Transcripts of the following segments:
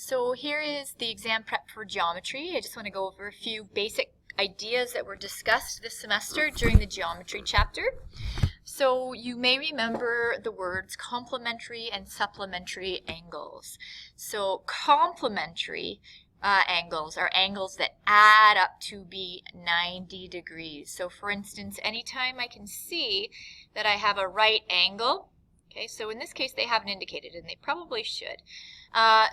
So here is the exam prep for geometry. I just want to go over a few basic ideas that were discussed this semester during the geometry chapter. So you may remember the words complementary and supplementary angles. So complementary angles are angles that add up to be 90 degrees. So for instance, anytime I can see that I have a right angle, okay, so in this case they haven't indicated, and they probably should.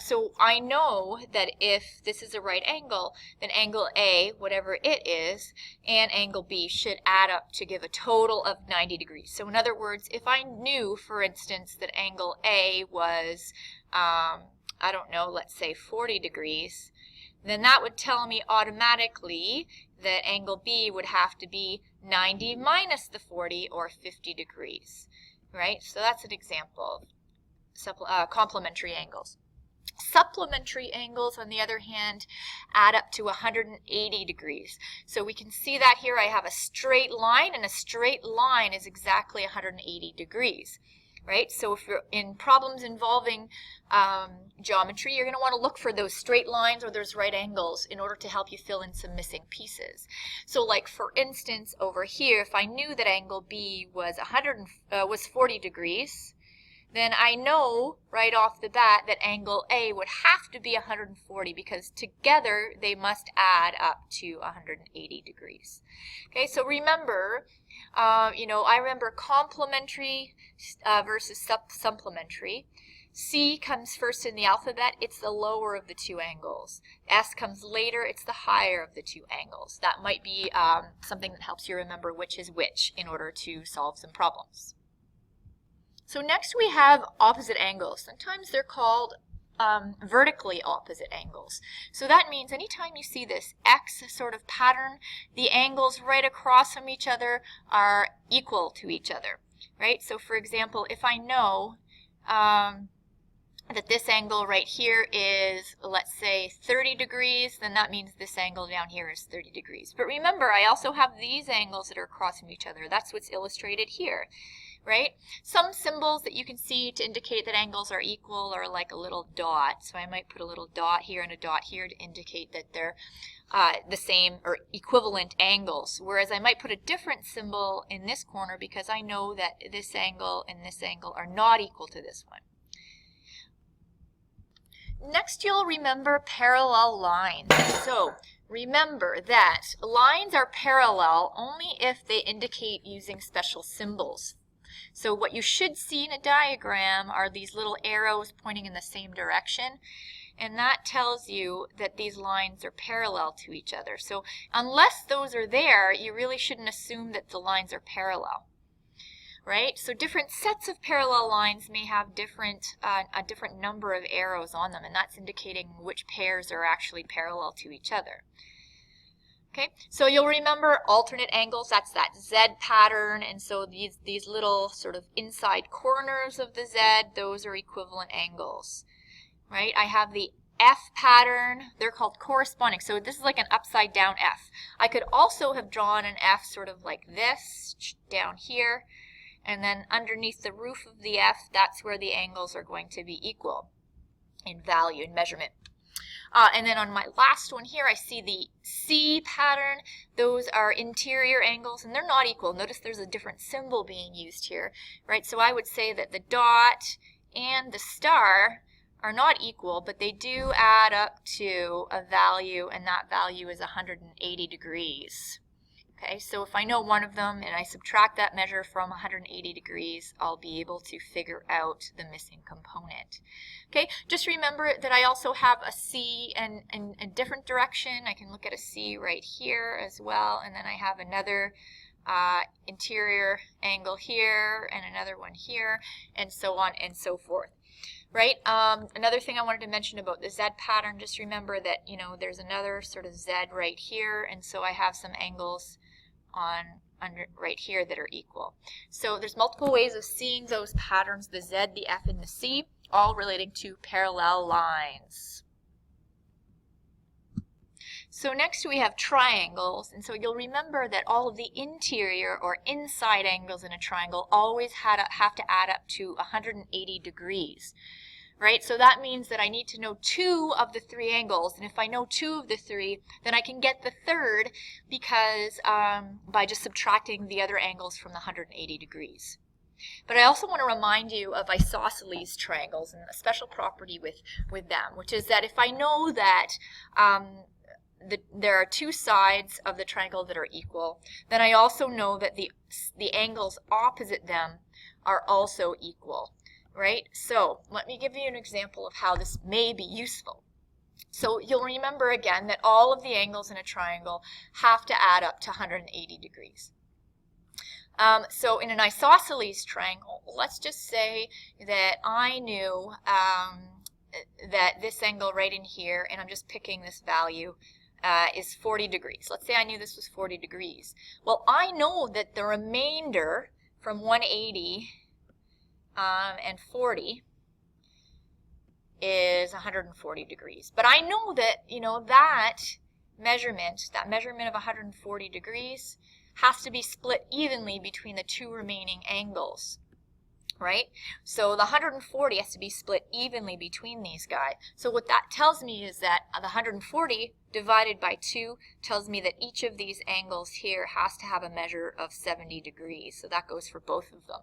So I know that if this is a right angle, then angle A, whatever it is, and angle B should add up to give a total of 90 degrees. So in other words, if I knew, for instance, that angle A was, I don't know, let's say 40 degrees, then that would tell me automatically that angle B would have to be 90 minus the 40, or 50 degrees, right? So that's an example of complementary angles. Supplementary angles, on the other hand, add up to 180 degrees. So we can see that here I have a straight line, and a straight line is exactly 180 degrees, right? So if you're in problems involving geometry, you're going to want to look for those straight lines or those right angles in order to help you fill in some missing pieces. So like for instance over here, if I knew that angle B was 40 degrees, then I know right off the bat that angle A would have to be 140, because together they must add up to 180 degrees. Okay, so remember, I remember complementary versus supplementary. C comes first in the alphabet, it's the lower of the two angles. S comes later, it's the higher of the two angles. That might be something that helps you remember which is which in order to solve some problems. So next we have opposite angles. Sometimes they're called vertically opposite angles. So that means anytime you see this X sort of pattern, the angles right across from each other are equal to each other, right? So for example, if I know that this angle right here is, let's say, 30 degrees, then that means this angle down here is 30 degrees. But remember, I also have these angles that are across from each other. That's what's illustrated here, right? Some symbols that you can see to indicate that angles are equal are like a little dot. So I might put a little dot here and a dot here to indicate that they're the same or equivalent angles. Whereas I might put a different symbol in this corner because I know that this angle and this angle are not equal to this one. Next, you'll remember parallel lines. So remember that lines are parallel only if they indicate using special symbols. So what you should see in a diagram are these little arrows pointing in the same direction, and that tells you that these lines are parallel to each other. So unless those are there, you really shouldn't assume that the lines are parallel. Right? So different sets of parallel lines may have a different number of arrows on them, and that's indicating which pairs are actually parallel to each other. Okay, so you'll remember alternate angles, that's that Z pattern, and so these little sort of inside corners of the Z, those are equivalent angles. Right? I have the F pattern, they're called corresponding. So this is like an upside down F. I could also have drawn an F sort of like this down here. And then underneath the roof of the F, that's where the angles are going to be equal in value, in measurement. And then on my last one here, I see the C pattern. Those are interior angles, and they're not equal. Notice there's a different symbol being used here, right? So I would say that the dot and the star are not equal, but they do add up to a value, and that value is 180 degrees. Okay, so if I know one of them and I subtract that measure from 180 degrees, I'll be able to figure out the missing component. Okay, just remember that I also have a C in a different direction. I can look at a C right here as well, and then I have another interior angle here and another one here, and so on and so forth. Right? Another thing I wanted to mention about the Z pattern, just remember that, there's another sort of Z right here, and so I have some angles under right here that are equal. So there's multiple ways of seeing those patterns, the Z, the F, and the C, all relating to parallel lines. So next we have triangles, and so you'll remember that all of the interior or inside angles in a triangle always have to add up to 180 degrees. right? So that means that I need to know 2 of the 3 angles, and if I know 2 of the 3, then I can get the third because by just subtracting the other angles from the 180 degrees. But I also want to remind you of isosceles triangles and a special property with them, which is that if I know that there are 2 sides of the triangle that are equal, then I also know that the angles opposite them are also equal, right? So let me give you an example of how this may be useful. So you'll remember again that all of the angles in a triangle have to add up to 180 degrees. So in an isosceles triangle, let's just say that I knew that this angle right in here, and I'm just picking this value, is 40 degrees. Let's say I knew this was 40 degrees. Well, I know that the remainder from 180 and 40 is 140 degrees. But I know that, that measurement of 140 degrees has to be split evenly between the 2 remaining angles, right? So the 140 has to be split evenly between these guys. So what that tells me is that the 140 divided by 2 tells me that each of these angles here has to have a measure of 70 degrees. So that goes for both of them.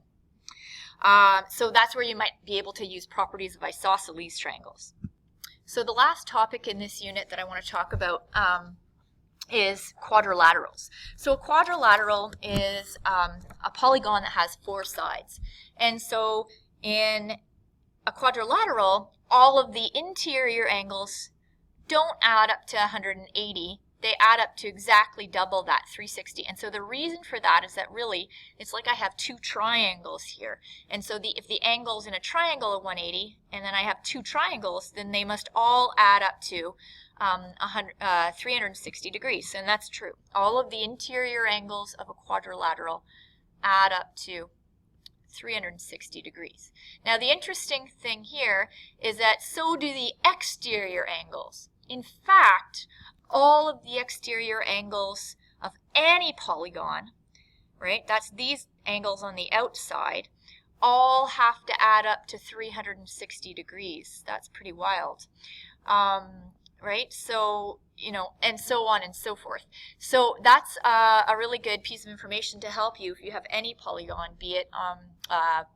So that's where you might be able to use properties of isosceles triangles. So the last topic in this unit that I want to talk about is quadrilaterals. So a quadrilateral is a polygon that has 4 sides. And so in a quadrilateral, all of the interior angles don't add up to 180. They add up to exactly double that, 360. And so the reason for that is that really, it's like I have 2 triangles here. And so if the angles in a triangle are 180, and then I have 2 triangles, then they must all add up to 360 degrees. And that's true. All of the interior angles of a quadrilateral add up to 360 degrees. Now the interesting thing here is that so do the exterior angles. In fact, all of the exterior angles of any polygon, right, that's these angles on the outside, all have to add up to 360 degrees. That's pretty wild. Right? So, and so on and so forth. So that's a really good piece of information to help you if you have any polygon, be it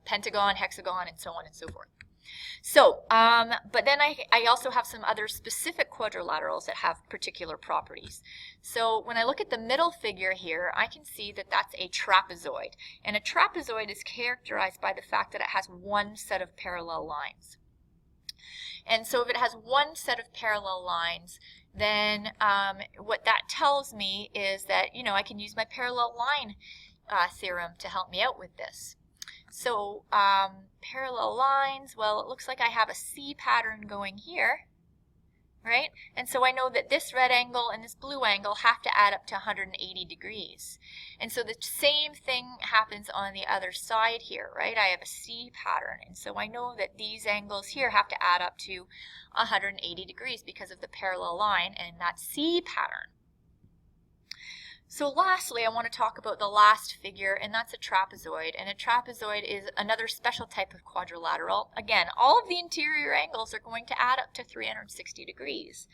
pentagon, hexagon, and so on and so forth. So, but then I also have some other specific quadrilaterals that have particular properties. So when I look at the middle figure here, I can see that that's a trapezoid. And a trapezoid is characterized by the fact that it has 1 set of parallel lines. And so if it has 1 set of parallel lines, then what that tells me is that, I can use my parallel line theorem to help me out with this. So parallel lines, well, it looks like I have a C pattern going here, right? And so I know that this red angle and this blue angle have to add up to 180 degrees. And so the same thing happens on the other side here, right? I have a C pattern. And so I know that these angles here have to add up to 180 degrees because of the parallel line and that C pattern. So lastly, I want to talk about the last figure, and that's a trapezoid. And a trapezoid is another special type of quadrilateral. Again, all of the interior angles are going to add up to 360 degrees.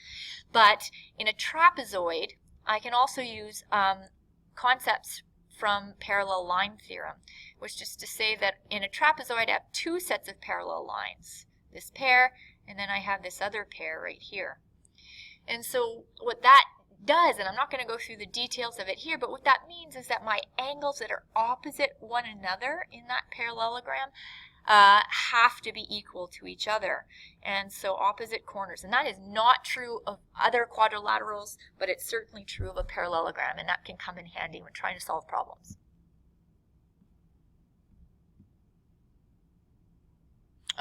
But in a trapezoid, I can also use concepts from parallel line theorem, which is to say that in a trapezoid I have 2 sets of parallel lines. This pair, and then I have this other pair right here. And so what that does, and I'm not going to go through the details of it here, but what that means is that my angles that are opposite one another in that parallelogram have to be equal to each other. And so opposite corners. And that is not true of other quadrilaterals, but it's certainly true of a parallelogram, and that can come in handy when trying to solve problems.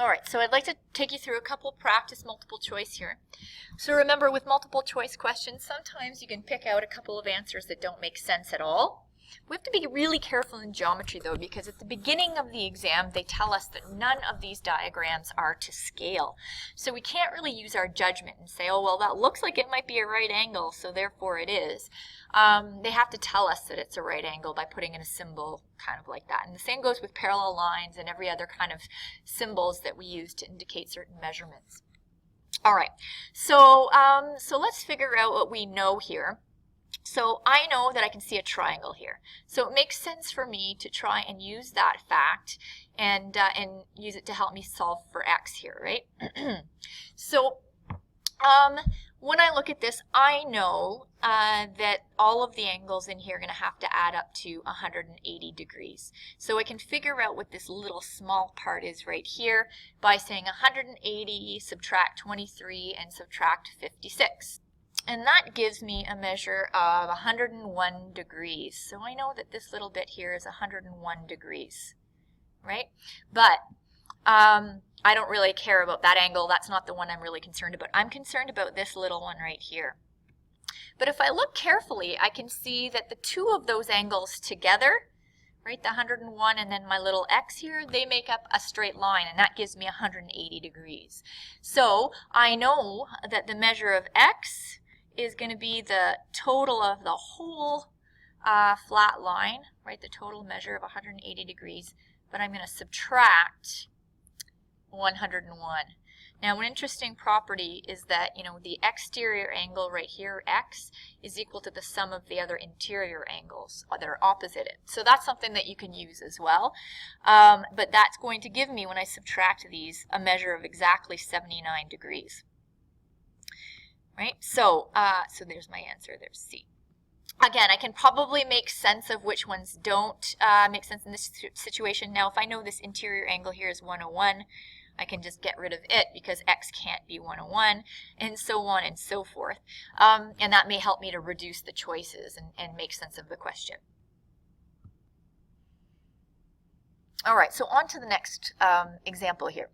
Alright, so I'd like to take you through a couple practice multiple choice here. So remember, with multiple choice questions, sometimes you can pick out a couple of answers that don't make sense at all. We have to be really careful in geometry though, because at the beginning of the exam they tell us that none of these diagrams are to scale. So we can't really use our judgment and say, oh well, that looks like it might be a right angle, so therefore it is. They have to tell us that it's a right angle by putting in a symbol kind of like that. And the same goes with parallel lines and every other kind of symbols that we use to indicate certain measurements. All right, so let's figure out what we know here. So I know that I can see a triangle here. So it makes sense for me to try and use that fact and use it to help me solve for x here, right? So when I look at this, I know that all of the angles in here are going to have to add up to 180 degrees. So I can figure out what this little small part is right here by saying 180, subtract 23, and subtract 56. And that gives me a measure of 101 degrees. So I know that this little bit here is 101 degrees, right? But I don't really care about that angle. That's not the one I'm really concerned about. I'm concerned about this little one right here. But if I look carefully, I can see that the two of those angles together, right, the 101 and then my little x here, they make up a straight line, and that gives me 180 degrees. So I know that the measure of x is going to be the total of the whole flat line, right, the total measure of 180 degrees, but I'm going to subtract 101. Now, an interesting property is that, you know, the exterior angle right here, x, is equal to the sum of the other interior angles that are opposite it. So that's something that you can use as well. But that's going to give me, when I subtract these, a measure of exactly 79 degrees. Right? So, so there's my answer. There's C. Again, I can probably make sense of which ones don't make sense in this situation. Now, if I know this interior angle here is 101, I can just get rid of it because x can't be 101, and so on and so forth. And that may help me to reduce the choices and make sense of the question. All right, so on to the next example here.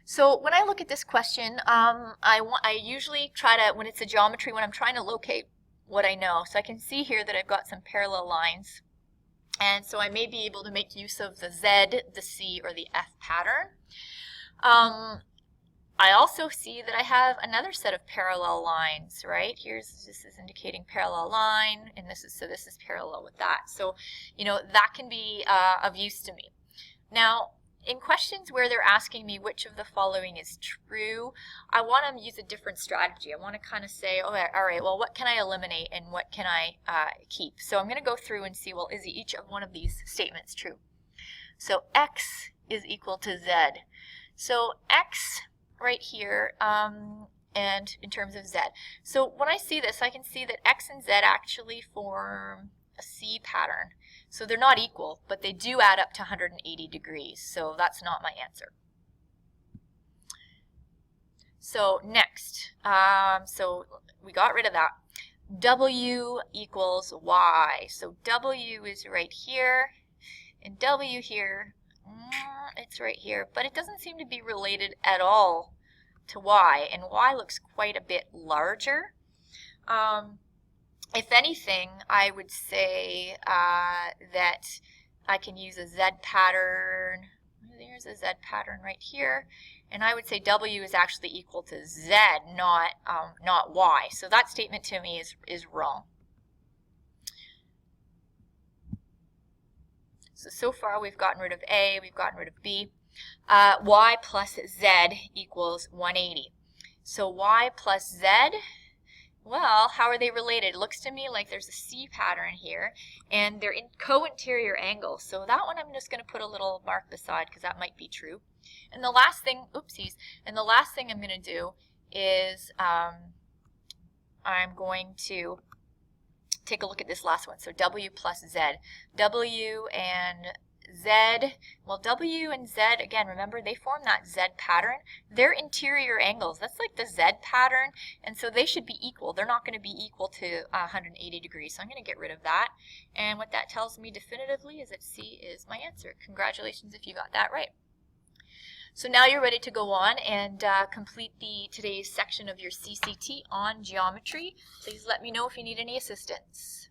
So when I look at this question, I usually try to, when it's a geometry, when I'm trying to locate what I know. So I can see here that I've got some parallel lines. And so I may be able to make use of the Z, the C, or the F pattern. I also see that I have another set of parallel lines, right? This is indicating parallel line, and this is parallel with that. So, you know, that can be of use to me. Now, in questions where they're asking me which of the following is true, I want to use a different strategy. I want to kind of say, oh, all right, well, what can I eliminate and what can I keep? So I'm going to go through and see, well, is each of one of these statements true? So x is equal to z. So x right here, and in terms of z. So when I see this, I can see that x and z actually form a C pattern. So they're not equal, but they do add up to 180 degrees. So that's not my answer. So next, so we got rid of that. W equals y. So W is right here, and W here, it's right here, but it doesn't seem to be related at all to y, and y looks quite a bit larger. If anything, I would say that I can use a Z pattern. There's a Z pattern right here, and I would say W is actually equal to Z, not Y. So that statement to me is wrong. So far we've gotten rid of A, we've gotten rid of B. Y plus Z equals 180. So Y plus Z, well, how are they related? It looks to me like there's a C pattern here, and they're in co-interior angles. So that one I'm just going to put a little mark beside because that might be true. And the last thing, oopsies, and the last thing I'm going to do is I'm going to take a look at this last one. So W plus Z. W and Z, well, W and Z, again, remember, they form that Z pattern. They're interior angles. That's like the Z pattern, and so they should be equal. They're not going to be equal to 180 degrees, so I'm going to get rid of that. And what that tells me definitively is that C is my answer. Congratulations if you got that right. So now you're ready to go on and complete today's section of your CCT on geometry. Please let me know if you need any assistance.